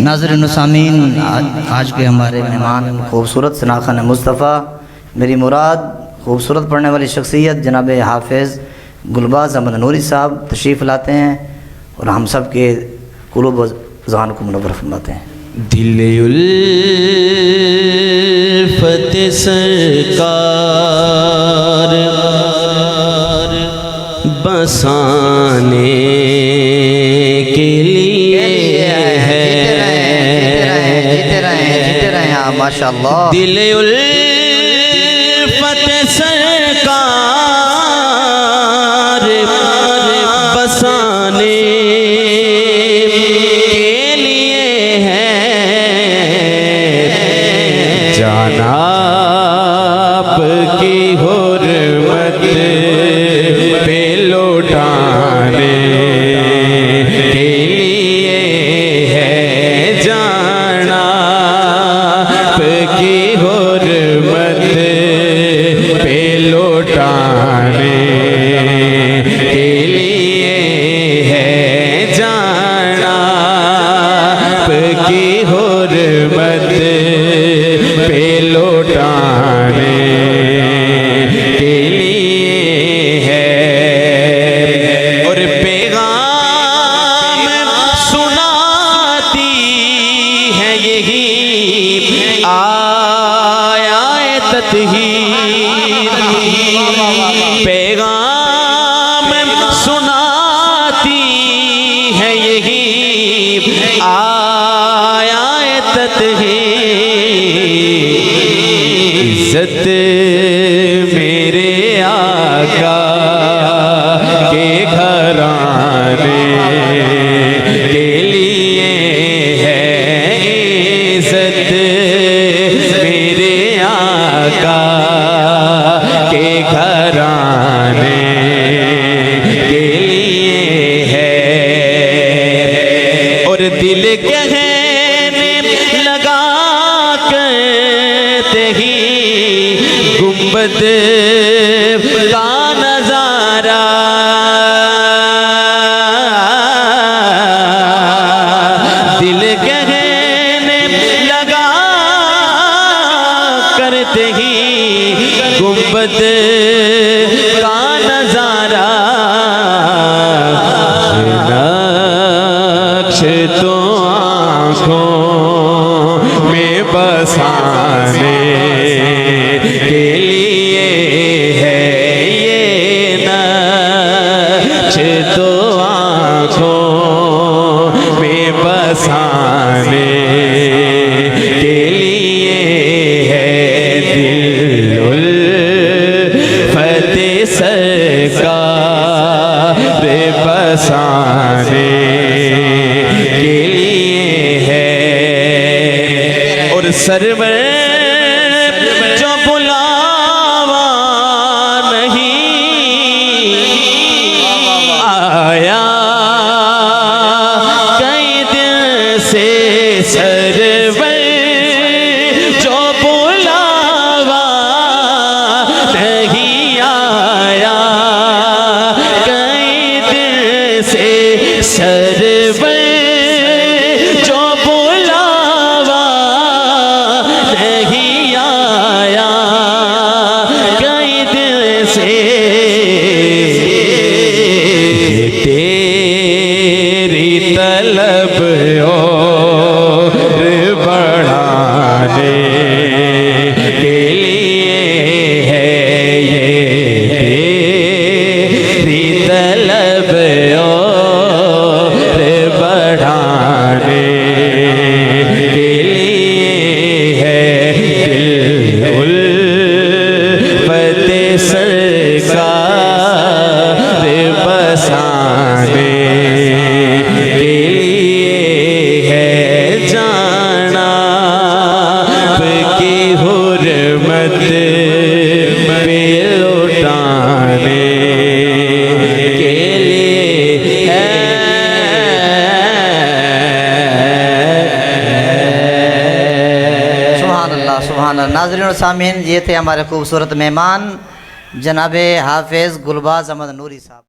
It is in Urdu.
ناظرین و سامعین، آج کے ہمارے مہمان خوبصورت سناخن مصطفیٰ، میری مراد خوبصورت پڑھنے والی شخصیت جناب حافظ گلباز احمد نوری صاحب تشریف لاتے ہیں اور ہم سب کے قلوب و ذہن کو منور فرماتے ہیں۔ دل الفت سرکار بسانے کے لیے ہے، جیتے رہیں ماشاءاللہ۔ دل الفت سرکار بسانے کے لیے ہے، جناب کی حرمت پہ لوٹانے کے لیے ہے، جناب کی حرمت پہ لوٹانے کے لیے ہے، جناب کی حرمت پہ لوٹانے کے لیے ہے، اور پیغام سناتی ہے یہی آیات تطہیر، پیغام سناتی ہے یہی آیات تطہیر، عزت میرے آقا کے گھرانے کے لیے ہے، عزت میرے آقا کے گھرانے کے لیے ہے، اور دل کہنے لگا کرتے ہی گنبد کا نظارہ، دل کہنے لگا کرتے ہی گنبد کا نظارہ، نقش تو آنکھوں میں بسانے کے لیے ہے، یہ نقش تو آنکھوں میں بسانے کے لیے ہے، دل الفت سرکار بسانے کے لیے ہے، اور سرور جو بلاوا نہیں آیا کئی دن سے، سرور جو بلاوا نہیں آیا کئی دن سے، سرور جو بلاوا نہیں آیا کئی دن سے، تیری طلب اور بڑھانے کے لیے ہے، یہ تیری طلب اور بڑھانے کے لیے ہے، دل الفت سرکار بسانے کے لیے ہے، جناب کی حرمت پہ لوٹانے کے لیے ہے۔ سبحان اللہ سبحان اللہ۔ ناظرین و سامعین، یہ تھے ہمارے خوبصورت مہمان جناب حافظ گلباز احمد نوری صاحب۔